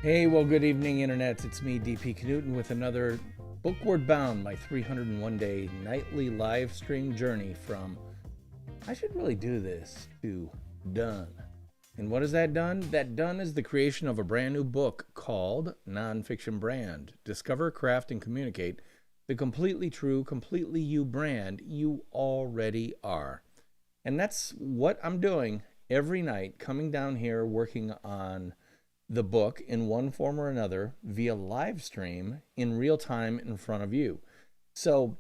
Hey, well, good evening, Internet. It's me, DP Knudten, with another Bookward Bound, my 301-day nightly live stream journey from I should really do this to done. And what is that done? That done is the creation of a brand new book called NONFICTION BRAND. Discover, craft, and communicate the completely true, completely you brand you already are. And that's what I'm doing every night, coming down here, working on the book in one form or another via live stream in real time in front of you. So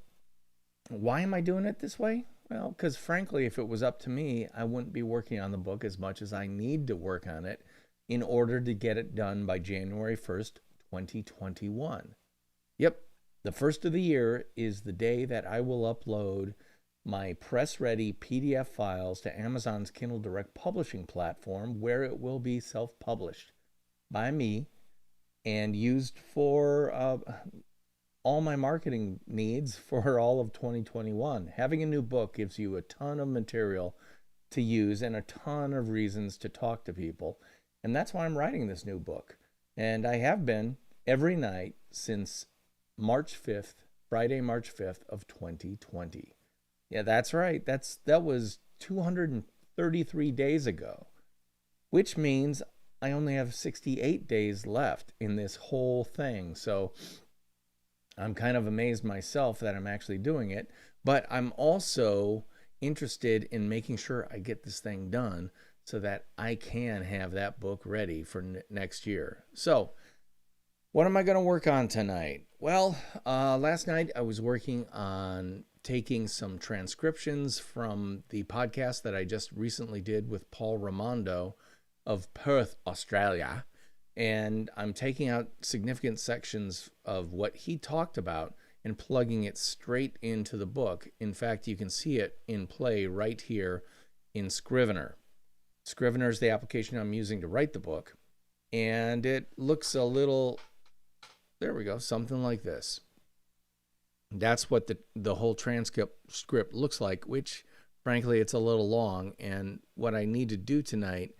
why am I doing it this way? Well, because frankly, if it was up to me, I wouldn't be working on the book as much as I need to work on it in order to get it done by January 1st, 2021. Yep, the first of the year is the day that I will upload my press-ready PDF files to Amazon's Kindle Direct publishing platform, where it will be self-published by me and used for all my marketing needs for all of 2021. Having a new book gives you a ton of material to use and a ton of reasons to talk to people. And that's why I'm writing this new book. And I have been every night since March 5th, Friday, March 5th of 2020. Yeah, that's right. That was 233 days ago, which means I only have 68 days left in this whole thing. So I'm kind of amazed myself that I'm actually doing it, but I'm also interested in making sure I get this thing done so that I can have that book ready for next year. So what am I going to work on tonight? Well, last night I was working on taking some transcriptions from the podcast that I just recently did with Paul Ramondo of Perth, Australia. And I'm taking out significant sections of what he talked about and plugging it straight into the book. In fact, you can see it in play right here in Scrivener. Scrivener is the application I'm using to write the book. And it looks a little, there we go, something like this. That's what the whole transcript looks like, which frankly, it's a little long. And what I need to do tonight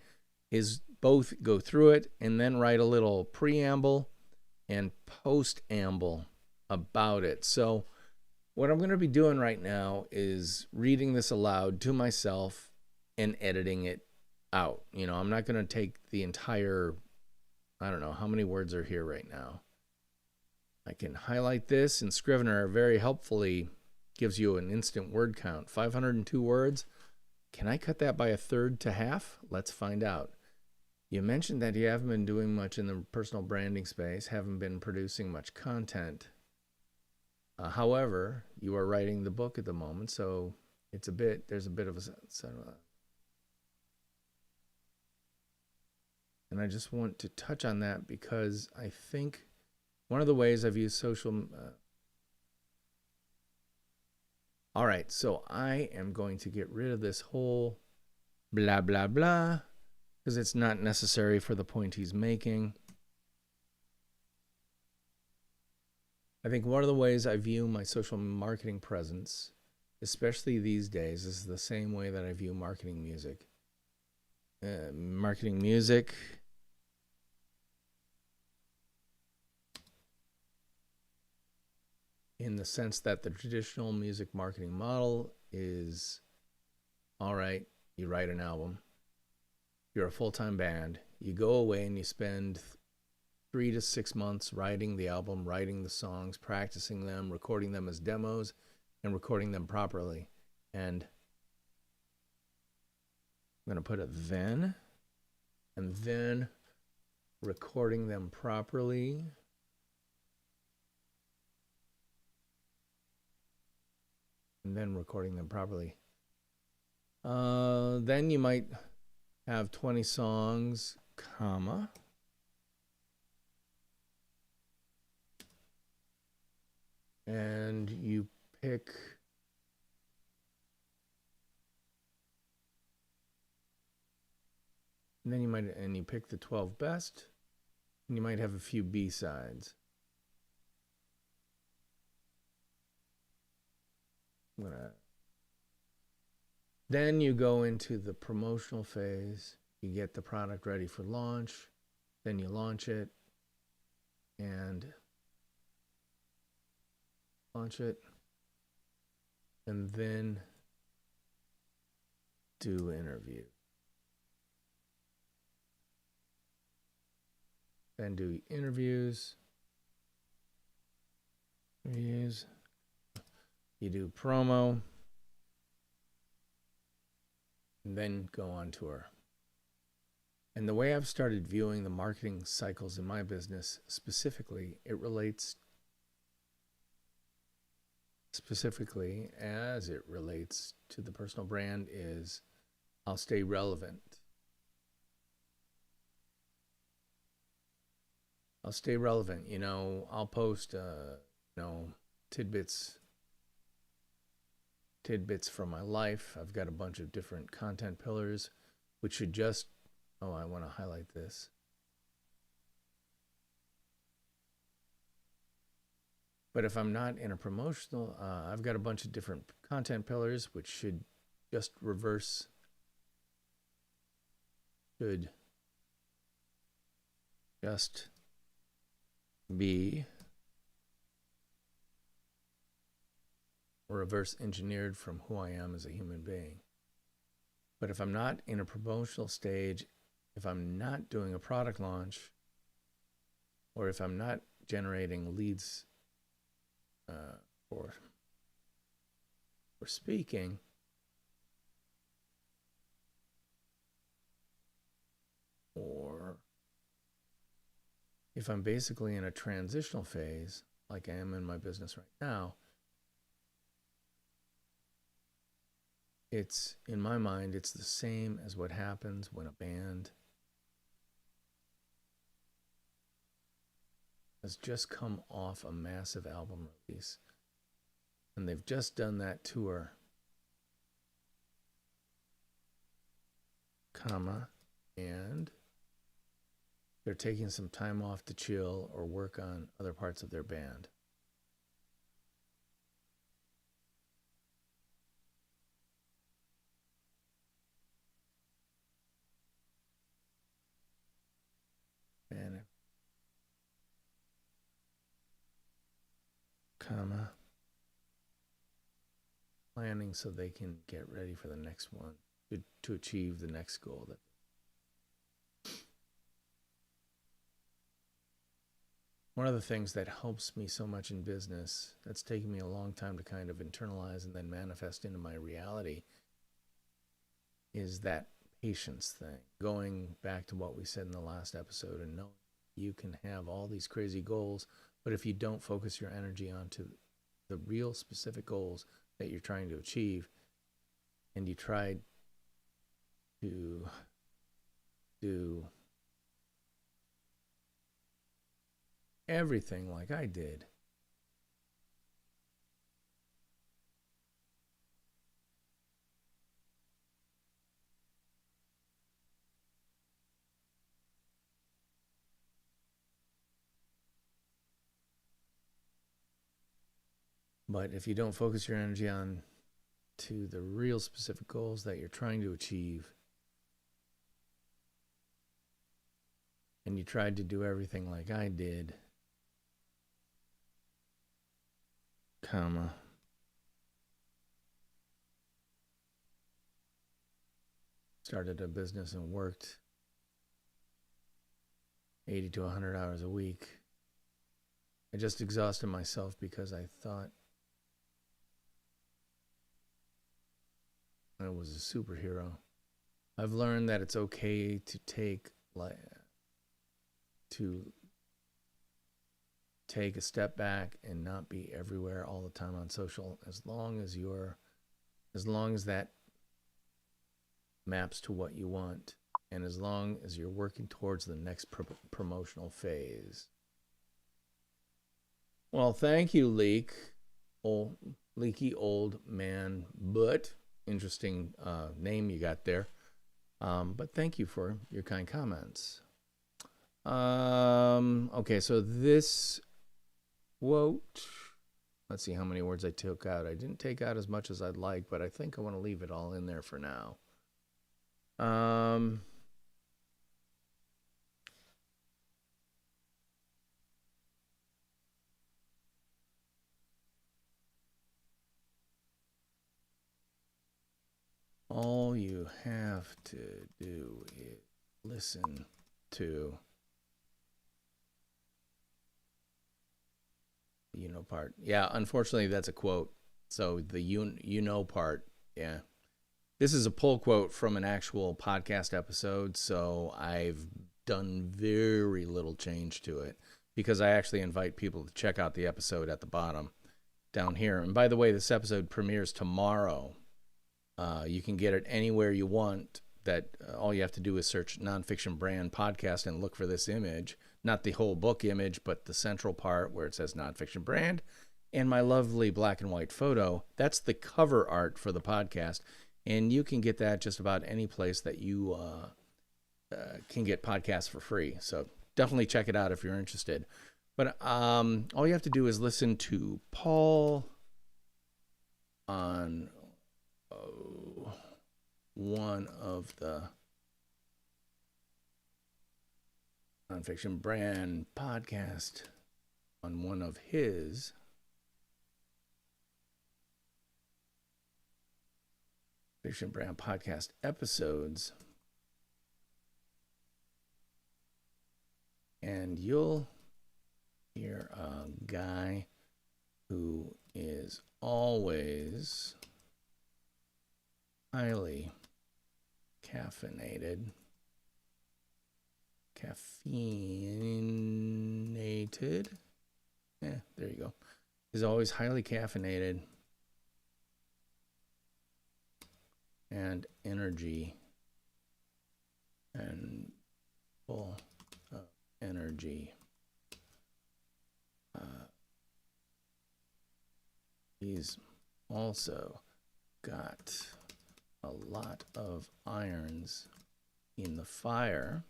is both go through it and then write a little preamble and postamble about it. So what I'm going to be doing right now is reading this aloud to myself and editing it out. You know, I'm not going to take the entire, I don't know how many words are here right now. I can highlight this, and Scrivener very helpfully gives you an instant word count. 502 words. Can I cut that by a third to half? Let's find out. You mentioned that you haven't been doing much in the personal branding space, haven't been producing much content. However, you are writing the book at the moment, so there's a bit of a and I just want to touch on that because I think one of the ways I've used social all right, so I am going to get rid of this whole blah blah blah because it's not necessary for the point he's making. I think one of the ways I view my social marketing presence, especially these days, is the same way that I view marketing music. Marketing music in the sense that the traditional music marketing model is, all right, you write an album. You're a full-time band. You go away and you spend 3 to 6 months writing the album, writing the songs, practicing them, recording them as demos, and recording them properly. And I'm going to put a then, and then recording them properly. And then recording them properly. Then you might have 20 songs, comma. And you pick and then you pick the 12 best, and you might have a few B-sides. Then you go into the promotional phase. You get the product ready for launch. Then you launch it. and launch it, and then do interview. Then do interviews. You do promo, and then go on tour. And the way I've started viewing the marketing cycles in my business specifically, it relates specifically as it relates to the personal brand is I'll stay relevant. I'll stay relevant. You know, I'll post, tidbits from my life. I've got a bunch of different content pillars, which should just, I want to highlight this. But if I'm not in a promotional, I've got a bunch of different content pillars, which should just reverse, should just be reverse engineered from who I am as a human being. But if I'm not in a promotional stage, if I'm not doing a product launch, or if I'm not generating leads for speaking, or if I'm basically in a transitional phase, like I am in my business right now, it's, in my mind, it's the same as what happens when a band has just come off a massive album release and they've just done that tour, and they're taking some time off to chill or work on other parts of their band. And planning so they can get ready for the next one, to achieve the next goal. One of the things that helps me so much in business, that's taken me a long time to kind of internalize and then manifest into my reality, is that patience thing. Going back to what we said in the last episode, and knowing you can have all these crazy goals, but if you don't focus your energy onto the real specific goals that you're trying to achieve, and you tried to do everything like I did, but if you don't focus your energy on to the real specific goals that you're trying to achieve, and you tried to do everything like I did, started a business and worked 80 to 100 hours a week, I just exhausted myself because I thought I was a superhero. I've learned that it's okay to take a step back and not be everywhere all the time on social, as long as that maps to what you want, and as long as you're working towards the next promotional phase. Well, thank you, Leaky Old Man, but interesting name you got there. But thank you for your kind comments. Okay, so this quote, let's see how many words I took out. I didn't take out as much as I'd like, but I think I want to leave it all in there for now. you have to do is listen to the you know part. Yeah, unfortunately, that's a quote. So the you know part, yeah. This is a pull quote from an actual podcast episode, so I've done very little change to it because I actually invite people to check out the episode at the bottom down here. And by the way, this episode premieres tomorrow. You can get it anywhere you want. That all you have to do is search Nonfiction Brand podcast and look for this image. Not the whole book image, but the central part where it says Nonfiction Brand. And my lovely black and white photo. That's the cover art for the podcast. And you can get that just about any place that you can get podcasts for free. So definitely check it out if you're interested. But all you have to do is listen to Paul on one of the Nonfiction Brand podcast on one of his Fiction Brand podcast episodes, and you'll hear a guy who is always highly caffeinated. Yeah, there you go. He's always highly caffeinated and energy and full of energy. He's also got a lot of irons in the fire,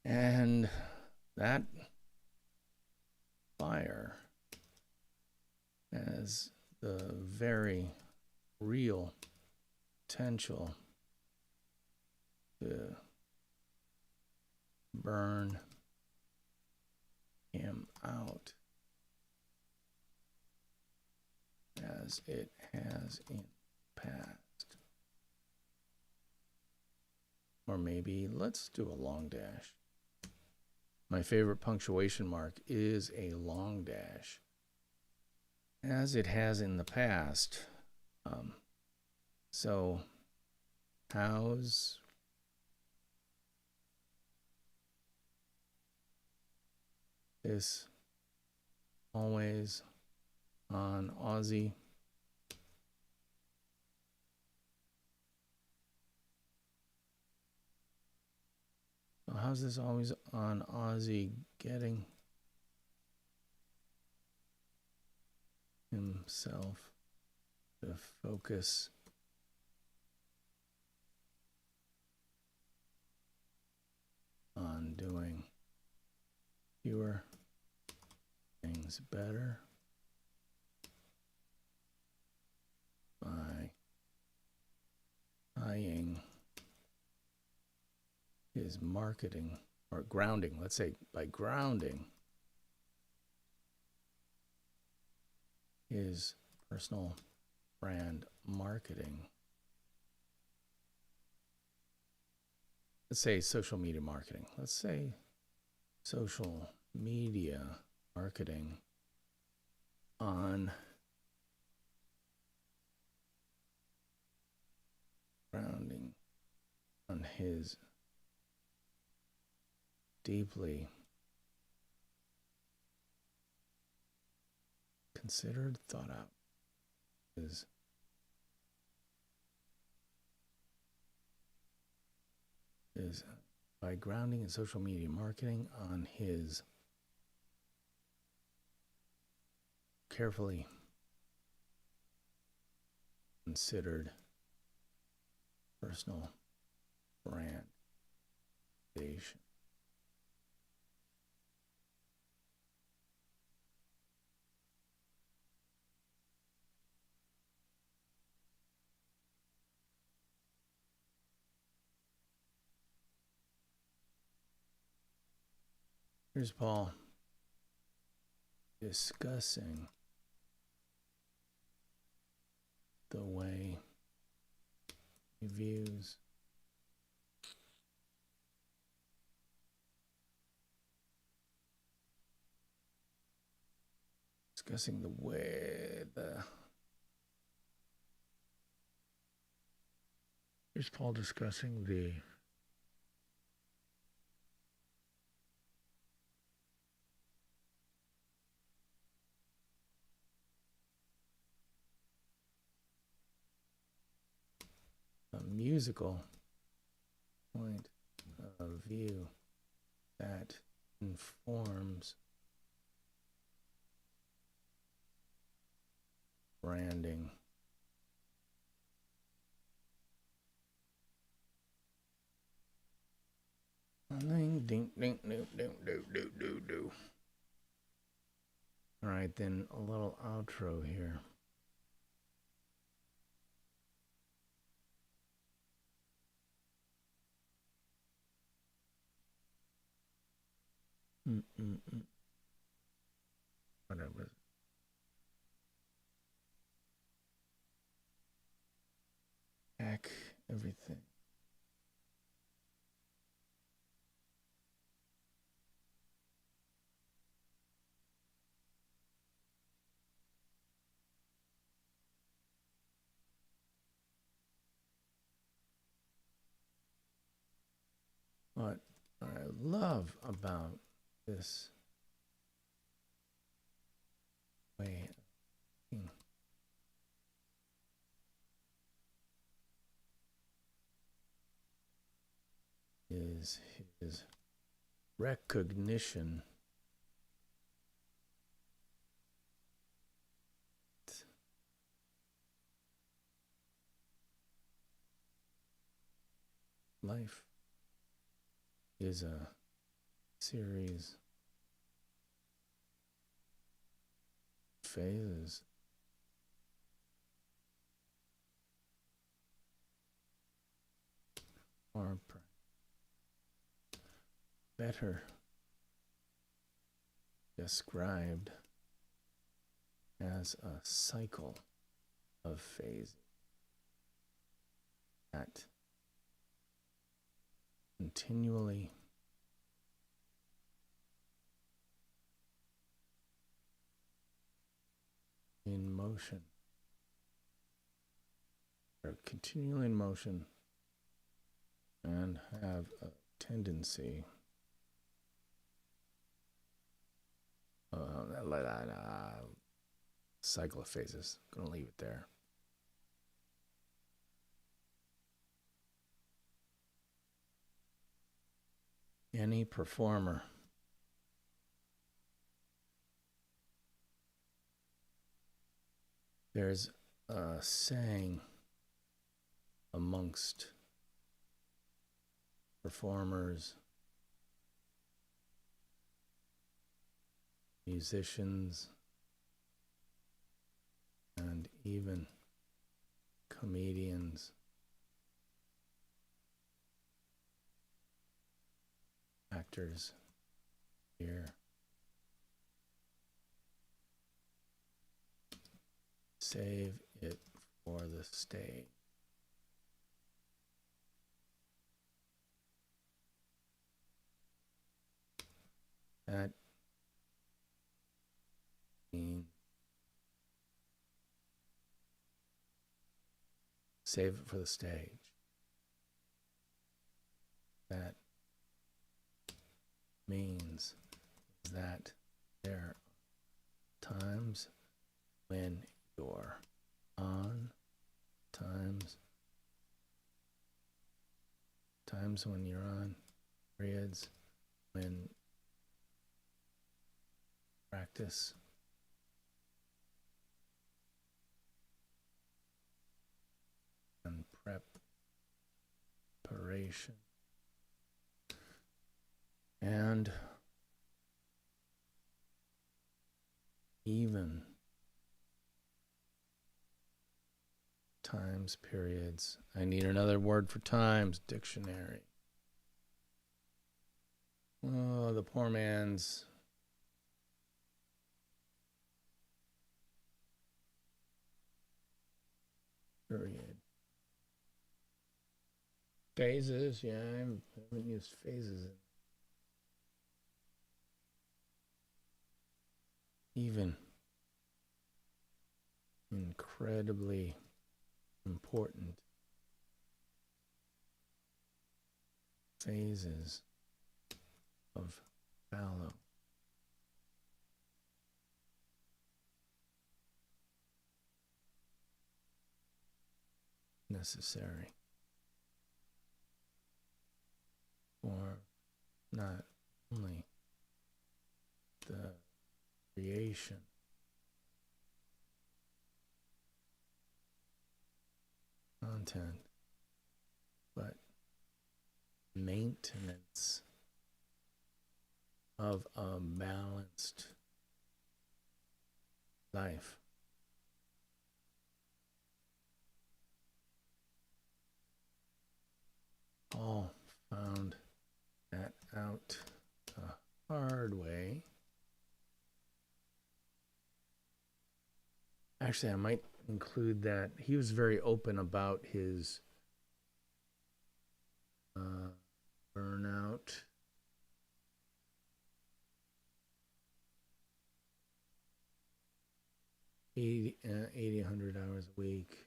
and that fire has the very real potential to burn him out, as it has in the past. Or maybe let's do a long dash. My favorite punctuation mark is a long dash, as it has in the past. So how's this always on Aussie? So how's this always on Aussie getting himself to focus on doing fewer things better by tying his marketing or grounding, let's say by grounding his personal brand marketing. Let's say social media marketing. Let's say social media marketing on grounding on his deeply considered, thought out is by grounding in social media marketing on his carefully considered personal brand foundation. Here's Paul discussing the way Reviews. Discussing the way here's Paul discussing the musical point of view that informs branding. Ding, ding, ding, ding, ding, do. All right, then a little outro here. Whatever. Back everything. What I love about this way of thinking is his recognition life is a series of phases. Or better described as a cycle of phases that continually in motion, or continually in motion, and have a tendency cycle of phases. Gonna leave it there. Any performer there's a saying amongst performers, musicians, and even comedians, actors here. Save it for the stage. That means save it for the stage. That means that there are times when you're on, times when you're on, periods when practice and preparation and even times, periods. I need another word for times, dictionary. Oh, the poor man's period. Phases, yeah, I haven't used phases. Even incredibly important phases of fallow. Necessary for not only the creation content, but maintenance of a balanced life. Paul found that out the hard way. Actually, I might include that he was very open about his burnout. $80, 100 hours a week.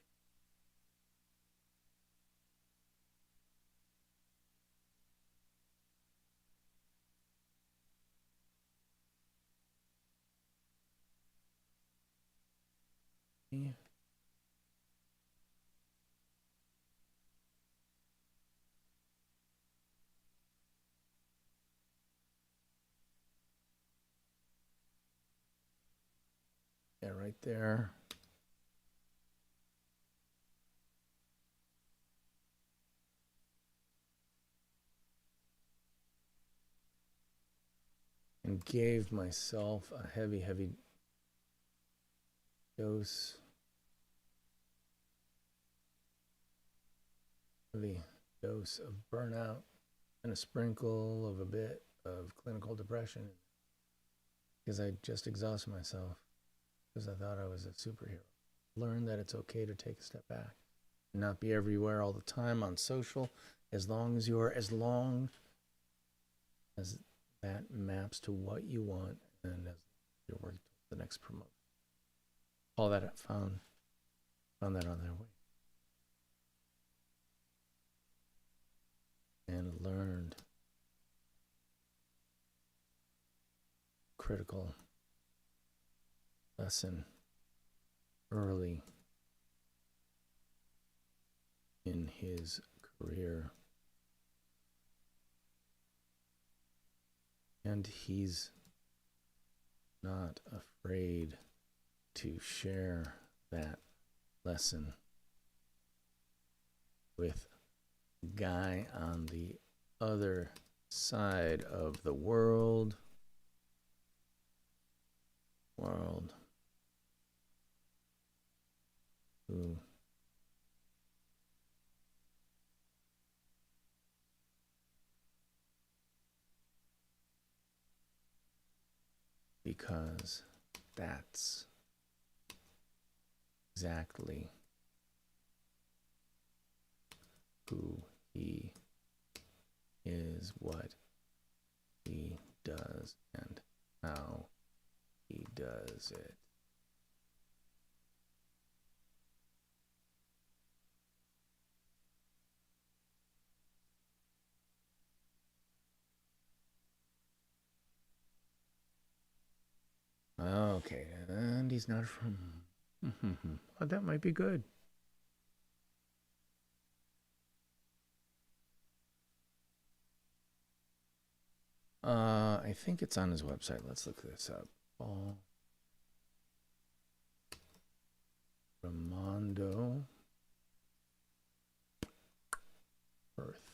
Yeah. Yeah, right there. And gave myself a heavy dose. Heavy dose of burnout and a sprinkle of a bit of clinical depression because I just exhausted myself because I thought I was a superhero. Learn that it's okay to take a step back and not be everywhere all the time on social, as long as that maps to what you want and as you're working towards the next promotion. All that I found that on their way. And learned critical lesson early in his career. And he's not afraid to share that lesson with a guy on the other side of the world. Who because that's exactly who he is, what he does, and how he does it. Okay, and he's not from... Oh, that might be good. I think it's on his website. Let's look this up. Paul Ramondo, Perth.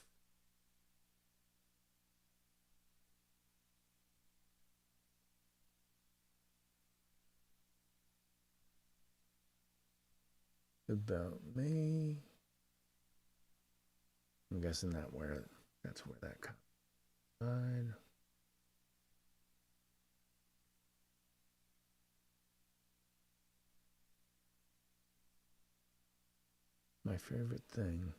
About me. I'm guessing that's where that comes from. My favorite thing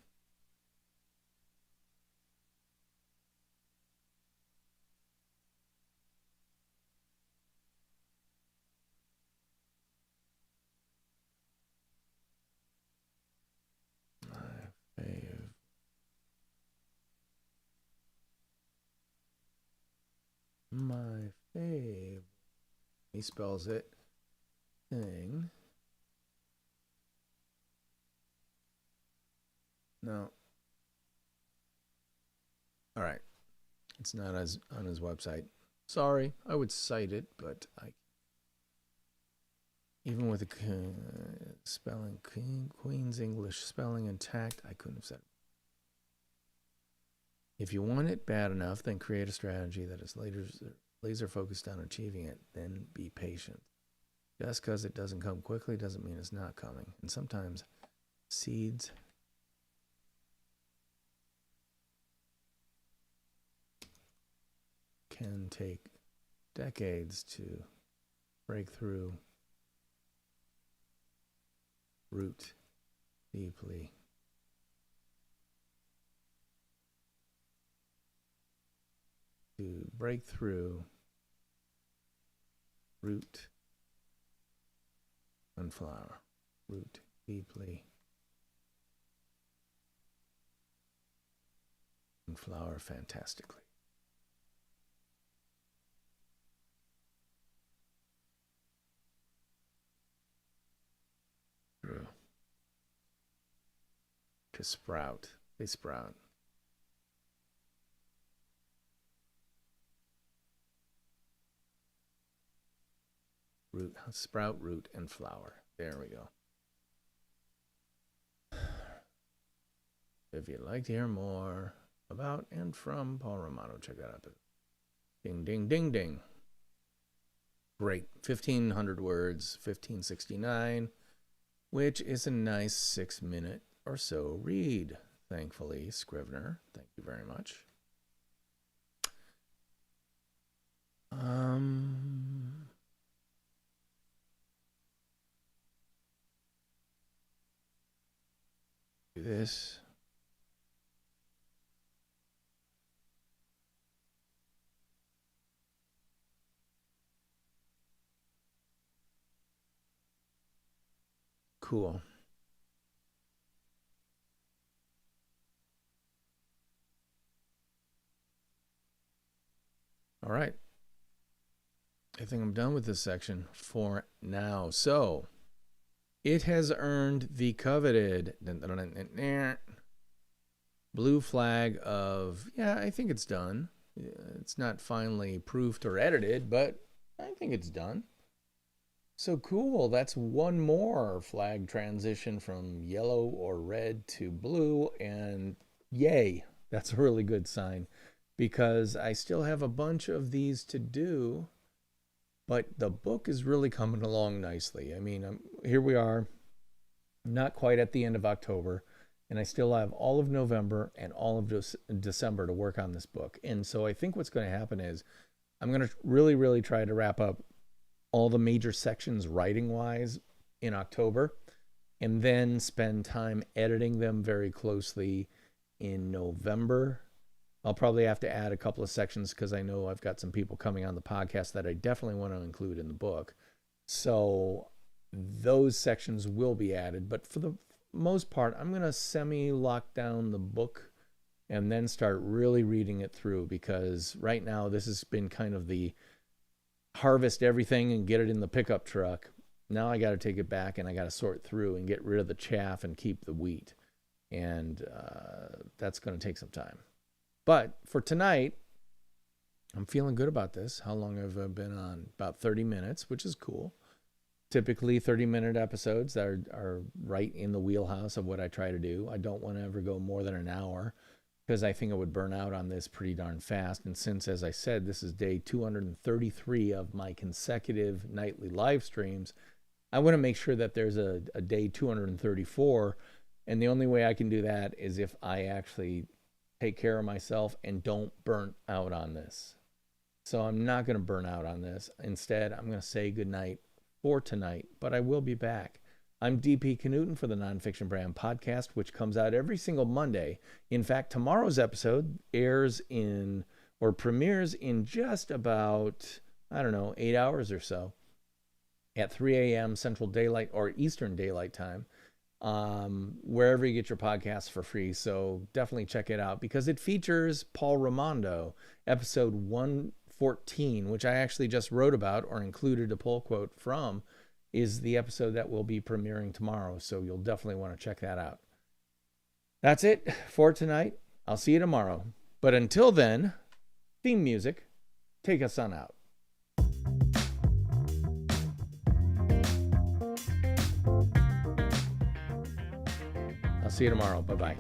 My fave. He spells it. Thing. No. All right. It's not as on his website. Sorry, I would cite it, but I even with the spelling Queen's English spelling intact, I couldn't have said it. If you want it bad enough, then create a strategy that is laser focused on achieving it. Then be patient. Just because it doesn't come quickly doesn't mean it's not coming. And sometimes seeds can take decades to break through, root deeply. To break through, root and flower, root deeply and flower fantastically. Through. To sprout, they sprout. Root, sprout, root, and flower. There we go. If you'd like to hear more about and from Paul Ramondo, check that out. Ding, ding, ding, ding. Great. 1,500 words, 1569, which is a nice 6-minute or so read. Thankfully, Scrivener. Thank you very much. Do this. Cool. All right. I think I'm done with this section for now. So it has earned the coveted blue flag of, yeah, I think it's done. It's not finally proofed or edited, but I think it's done. So cool. That's one more flag transition from yellow or red to blue, and yay. That's a really good sign, because I still have a bunch of these to do, but the book is really coming along nicely. I mean, here we are, not quite at the end of October, and I still have all of November and all of December to work on this book. And so I think what's going to happen is I'm going to really try to wrap up all the major sections writing-wise in October, and then spend time editing them very closely in November. I'll probably have to add a couple of sections because I know I've got some people coming on the podcast that I definitely want to include in the book. So those sections will be added. But for the most part, I'm going to semi-lock down the book and then start really reading it through, because right now this has been kind of the harvest everything and get it in the pickup truck. Now I got to take it back and I got to sort through and get rid of the chaff and keep the wheat. And that's going to take some time. But for tonight, I'm feeling good about this. How long have I been on? About 30 minutes, which is cool. Typically 30-minute episodes that are right in the wheelhouse of what I try to do. I don't want to ever go more than an hour, because I think I would burn out on this pretty darn fast. And since, as I said, this is day 233 of my consecutive nightly live streams, I want to make sure that there's a day 234. And the only way I can do that is if I actually take care of myself and don't burn out on this. So I'm not going to burn out on this. Instead, I'm going to say goodnight for tonight, but I will be back. I'm DP Knudten for the Nonfiction Brand podcast, which comes out every single Monday. In fact, tomorrow's episode airs in, or premieres in just about, 8 hours or so at 3 a.m. Central Daylight or Eastern Daylight Time, wherever you get your podcasts for free. So definitely check it out, because it features Paul Ramondo, episode 1 14, which I actually just wrote about or included a pull quote from, is the episode that will be premiering tomorrow. So you'll definitely want to check that out. That's it for tonight. I'll see you tomorrow. But until then, theme music, take us on out. I'll see you tomorrow. Bye-bye.